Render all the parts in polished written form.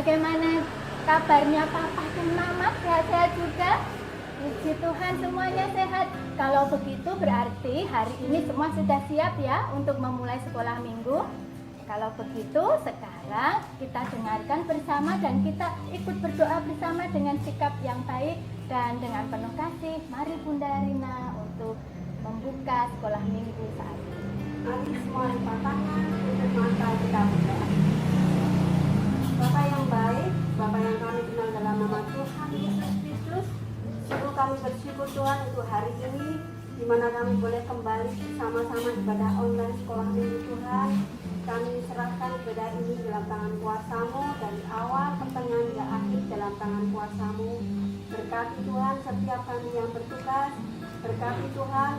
Bagaimana kabarnya Papa dan Mama? Sehat-sehat juga? Puji Tuhan semuanya sehat. Kalau begitu berarti hari ini semua sudah siap ya untuk memulai sekolah minggu. Kalau begitu sekarang kita dengarkan bersama dan kita ikut berdoa bersama dengan sikap yang baik dan dengan penuh kasih. Mari Bunda Rina untuk membuka sekolah minggu saat ini. Mari semua lipat tangan untuk mata kita berdoa. Bapa yang baik, Bapa yang kami kenal dalam nama Tuhan Yesus Kristus, sungguh kami bersyukur Tuhan untuk hari ini di mana kami boleh kembali bersama-sama ibadah online sekolah minggu Tuhan. Kami serahkan ibadah ini dalam tangan kuasa-Mu dari awal pertengahan hingga akhir dalam tangan kuasa-Mu. Berkati Tuhan setiap kami yang bertugas, berkati Tuhan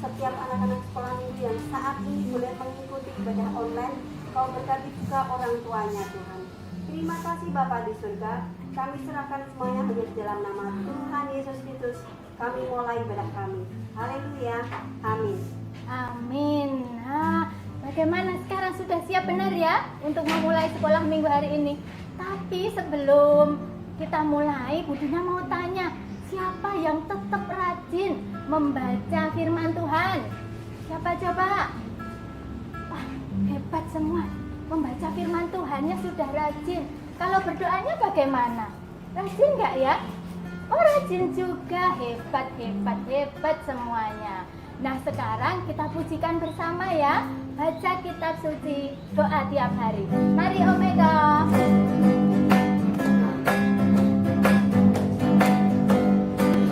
setiap anak-anak sekolah minggu yang saat ini boleh mengikuti ibadah online. Kau berkati juga orang tuanya Tuhan. Terima kasih Bapa di surga. Kami serahkan semuanya hanya di dalam nama Tuhan Yesus Kristus. Kami mulai ibadah kami. Haleluya. Amin. Amin. Bagaimana sekarang sudah siap benar ya untuk memulai sekolah minggu hari ini? Tapi sebelum kita mulai, Budina mau tanya, siapa yang tetap rajin membaca firman Tuhan? Siapa coba? Wah, hebat semua. Membaca firman Tuhannya sudah rajin. Kalau berdoanya bagaimana? Rajin nggak ya? Oh, rajin juga. Hebat, hebat, hebat semuanya. Nah, sekarang kita pujikan bersama ya. Baca kitab suci, doa tiap hari. Mari Omega.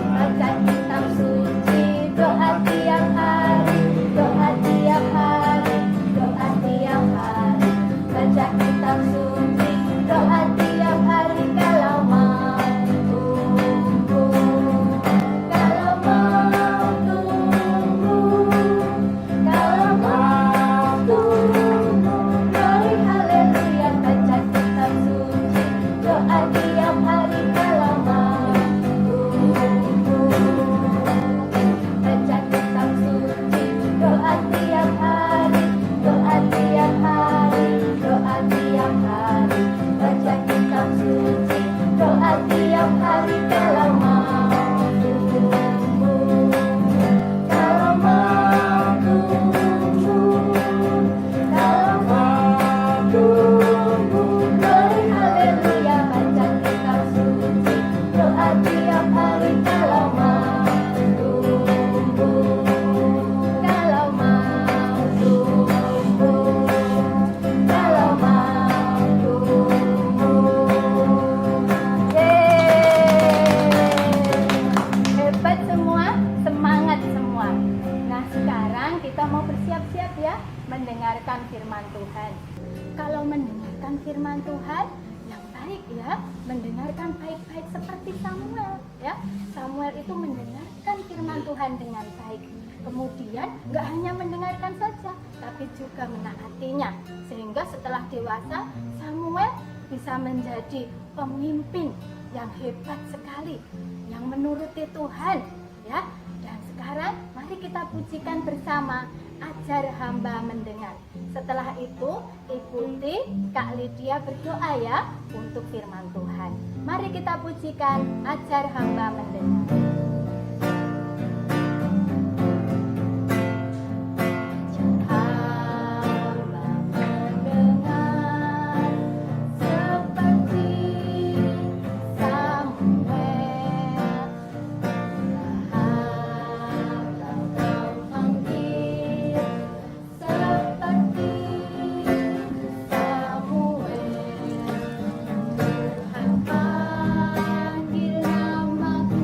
Baca kitab suci, doa tiap hari, doa tiap hari, doa tiap hari. Baca kitab suci, doa tiap hari kalau mau tunggu, kalau mau tunggu, kalau mau tunggu. Glory haleluya. Baca kitab suci, doa tiap hari kalau mau tunggu. Baca kitab suci, doa tiap hari, doa tiap hari, doa tiap hari. Baca kitab suci, doa tiap hari kalau mau tunggu, kalau mau tunggu, kalau mau tunggu. Glory haleluya. Baca kitab suci, doa tiap hari kalau mau tunggu, kalau mau tunggu, kalau mau tunggu. Hebat semua, semangat semua. Nah, sekarang kita mau bersiap-siap ya mendengarkan firman Tuhan. Kalau mendengarkan firman Tuhan yang baik ya, mendengarkan baik-baik seperti Samuel ya. Samuel itu mendengarkan firman Tuhan dengan baik. Kemudian nggak hanya mendengarkan saja, tapi juga menaatinya. Sehingga setelah dewasa, Samuel bisa menjadi pemimpin yang hebat sekali, yang menuruti Tuhan ya. Dan sekarang mari kita pujikan bersama, ajar hamba mendengar. Setelah itu ikuti Kak Lydia berdoa ya untuk firman Tuhan. Mari kita pujikan, ajar hamba mendengar. Panggil namaku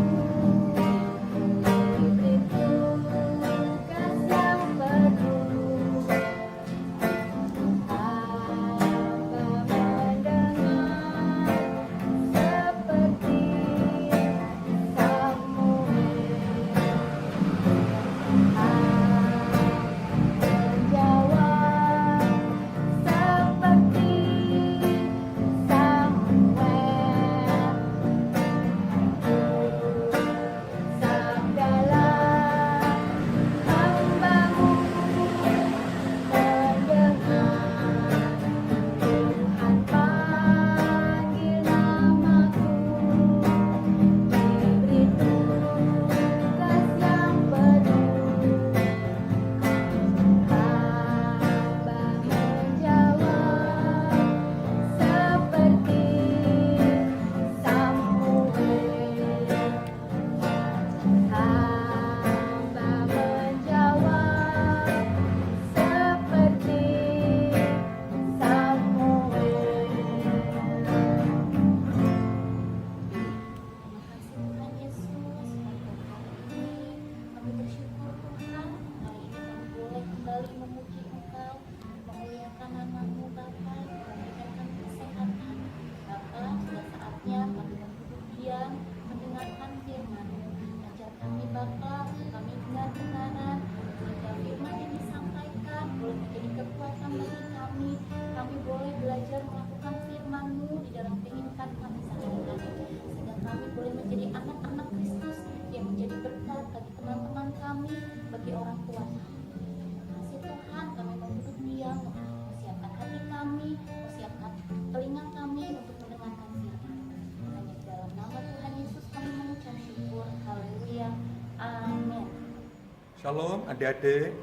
Shalom adik-adik,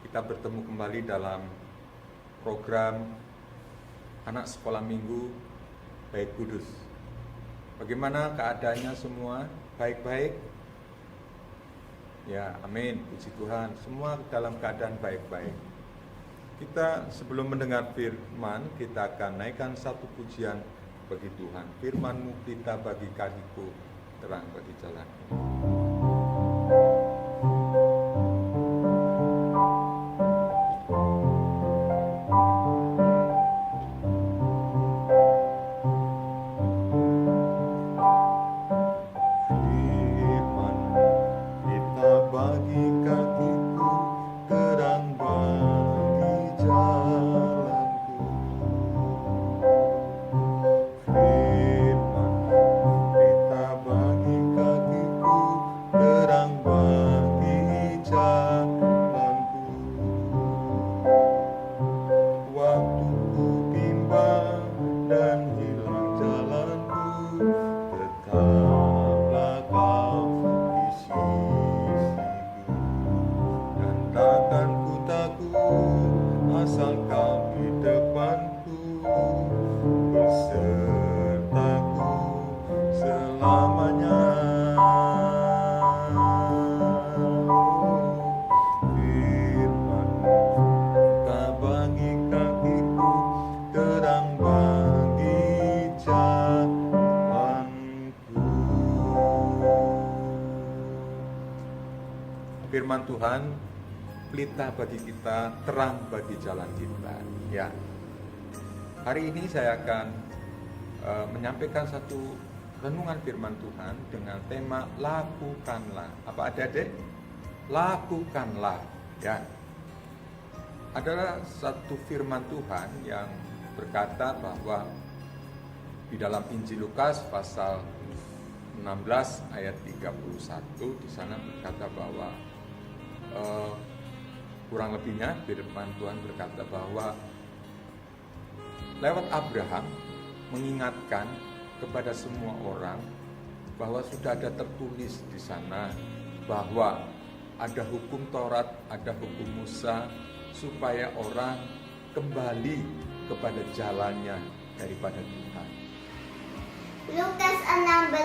kita bertemu kembali dalam program Anak Sekolah Minggu Baik Kudus. Bagaimana keadaannya semua? Baik-baik? Ya, amin, puji Tuhan, semua dalam keadaan baik-baik. Kita sebelum mendengar firman, kita akan naikkan satu pujian bagi Tuhan. Firman-Mu pelita bagi kakiku, terang bagi jalanku. Firman Tuhan, pelita bagi kita, terang bagi jalan kita. Ya, hari ini saya akan menyampaikan satu renungan firman Tuhan dengan tema lakukanlah. Apa adik-adik? Lakukanlah. Ya, adalah satu firman Tuhan yang berkata bahwa di dalam Injil Lukas pasal 16 ayat 31 di sana berkata bahwa kurang lebihnya firman Tuhan berkata bahwa lewat Abraham mengingatkan kepada semua orang bahwa sudah ada tertulis di sana bahwa ada hukum Taurat, ada hukum Musa, supaya orang kembali kepada jalannya daripada Tuhan. Lukas 16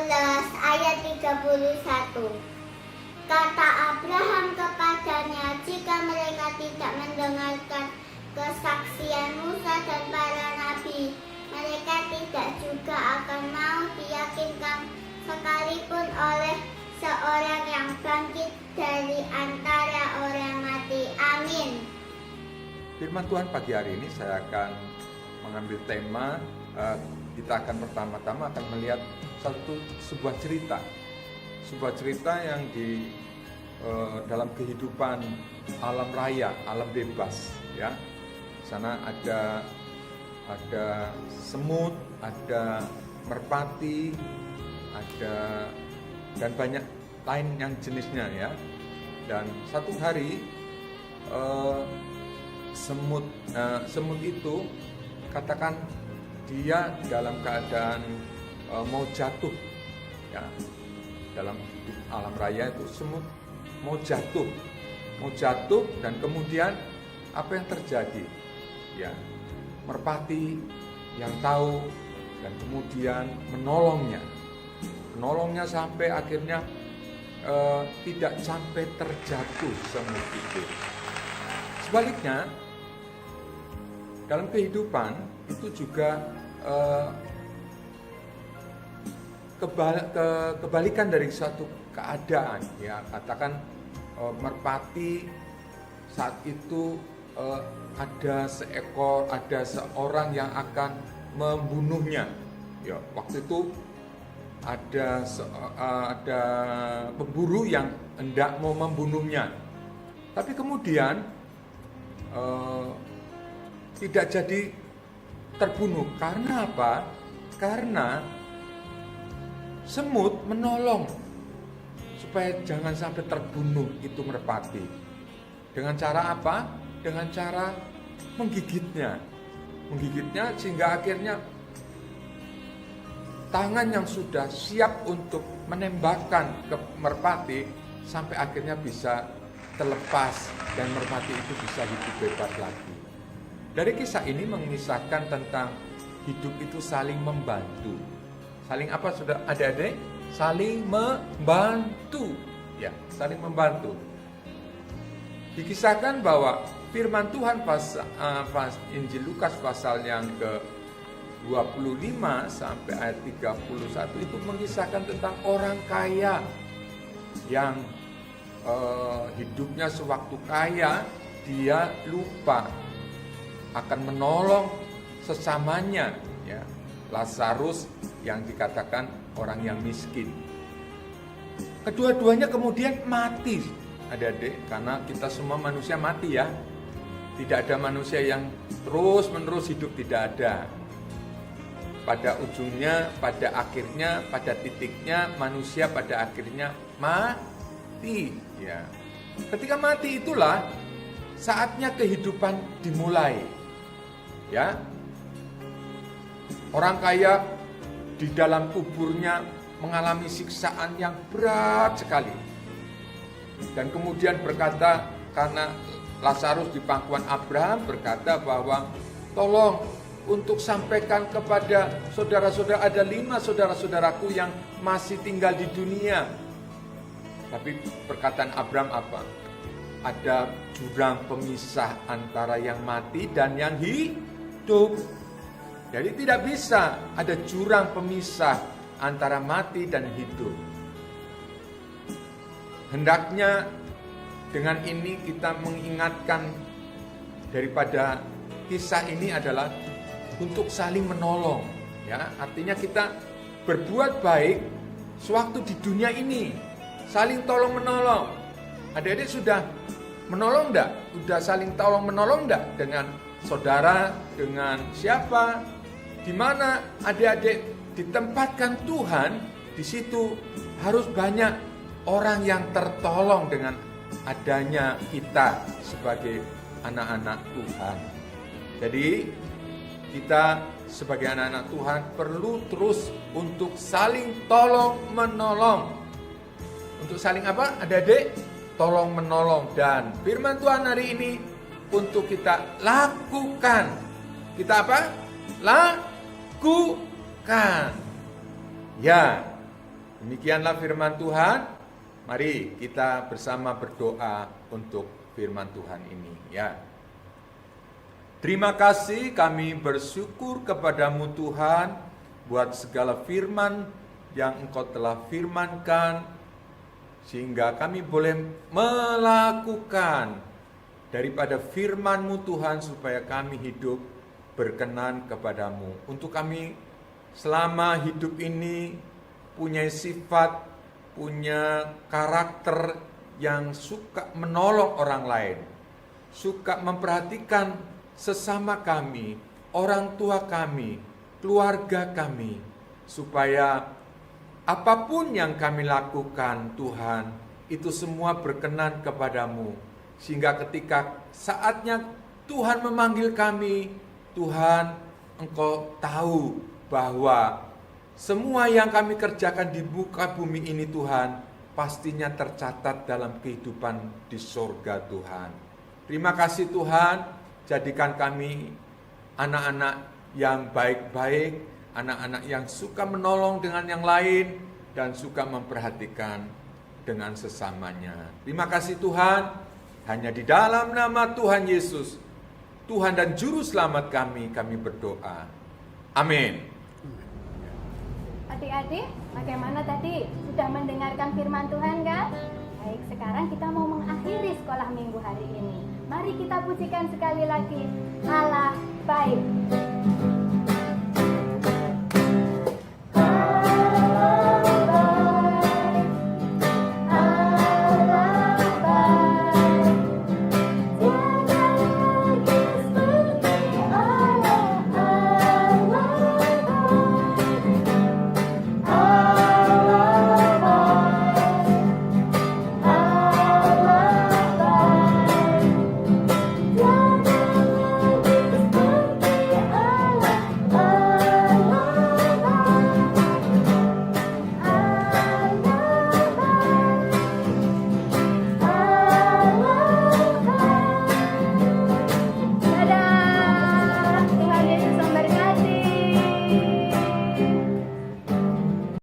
ayat 31. Kata Abraham kepadanya, jika mereka tidak mendengarkan kesaksian Musa dan para nabi, mereka tidak juga akan mau diyakinkan sekalipun oleh seorang yang bangkit dari antara orang mati. Amin. Firman Tuhan pagi hari ini saya akan mengambil tema, kita akan pertama-tama akan melihat sebuah cerita yang di dalam kehidupan alam raya, alam bebas, ya. Di sana ada semut, ada merpati, ada dan banyak lain yang jenisnya, ya. Dan satu hari semut itu katakan dia dalam keadaan mau jatuh, ya. Dalam alam raya itu semut mau jatuh dan kemudian apa yang terjadi? Ya, merpati yang tahu dan kemudian menolongnya sampai akhirnya tidak sampai terjatuh semut itu. Sebaliknya dalam kehidupan itu juga kebalikan dari suatu keadaan, ya. Katakan merpati saat itu ada seorang yang akan membunuhnya, ya. Waktu itu ada pemburu yang hendak mau membunuhnya, tapi kemudian tidak jadi terbunuh. Karena apa? Karena semut menolong supaya jangan sampai terbunuh itu merpati. Dengan cara apa? Dengan cara menggigitnya sehingga akhirnya tangan yang sudah siap untuk menembakkan ke merpati sampai akhirnya bisa terlepas dan merpati itu bisa hidup bebas lagi. Dari kisah ini mengisahkan tentang hidup itu saling membantu. Saling apa sudah adik-adik? Saling membantu. Ya, saling membantu. Dikisahkan bahwa firman Tuhan pas Injil Lukas pasal yang ke-25 sampai ayat 31 itu mengisahkan tentang orang kaya yang hidupnya sewaktu kaya dia lupa akan menolong sesamanya, ya. Lazarus yang dikatakan orang yang miskin. Kedua-duanya kemudian mati, adik-adik, karena kita semua manusia mati ya. Tidak ada manusia yang terus-menerus hidup, tidak ada. Pada ujungnya, pada akhirnya, pada titiknya manusia pada akhirnya mati, ya. Ketika mati itulah saatnya kehidupan dimulai. Ya. Orang kaya di dalam kuburnya mengalami siksaan yang berat sekali. Dan kemudian berkata, karena Lazarus di pangkuan Abraham berkata bahwa tolong untuk sampaikan kepada saudara-saudara, ada 5 saudara-saudaraku yang masih tinggal di dunia. Tapi perkataan Abraham apa? Ada jurang pemisah antara yang mati dan yang hidup. Jadi tidak bisa ada jurang pemisah antara mati dan hidup. Hendaknya dengan ini kita mengingatkan daripada kisah ini adalah untuk saling menolong, ya. Artinya kita berbuat baik sewaktu di dunia ini, saling tolong menolong. Adik-adik sudah menolong enggak? Sudah saling tolong menolong enggak dengan saudara, dengan siapa? Di mana adik-adik ditempatkan Tuhan, di situ harus banyak orang yang tertolong dengan adanya kita sebagai anak-anak Tuhan. Jadi kita sebagai anak-anak Tuhan perlu terus untuk saling tolong menolong. Untuk saling apa? Adik-adik, tolong menolong. Dan firman Tuhan hari ini untuk kita lakukan. Kita apa? Lakukan. Ya, demikianlah firman Tuhan. Mari kita bersama berdoa untuk firman Tuhan ini, ya. Terima kasih, kami bersyukur kepadamu Tuhan buat segala firman yang Engkau telah firmankan, sehingga kami boleh melakukan daripada firman-Mu Tuhan, supaya kami hidup berkenan kepadamu. Untuk kami selama hidup ini punya sifat, punya karakter yang suka menolong orang lain, suka memperhatikan sesama kami, orang tua kami, keluarga kami, supaya apapun yang kami lakukan Tuhan, itu semua berkenan kepadamu. Sehingga ketika saatnya Tuhan memanggil kami, Tuhan, Engkau tahu bahwa semua yang kami kerjakan di muka bumi ini Tuhan, pastinya tercatat dalam kehidupan di surga Tuhan. Terima kasih Tuhan, jadikan kami anak-anak yang baik-baik, anak-anak yang suka menolong dengan yang lain, dan suka memperhatikan dengan sesamanya. Terima kasih Tuhan, hanya di dalam nama Tuhan Yesus, Tuhan dan Juru Selamat kami berdoa. Amin. Adik-adik, bagaimana tadi? Sudah mendengarkan firman Tuhan kan? Baik, sekarang kita mau mengakhiri sekolah minggu hari ini. Mari kita pujikan sekali lagi. Allah baik.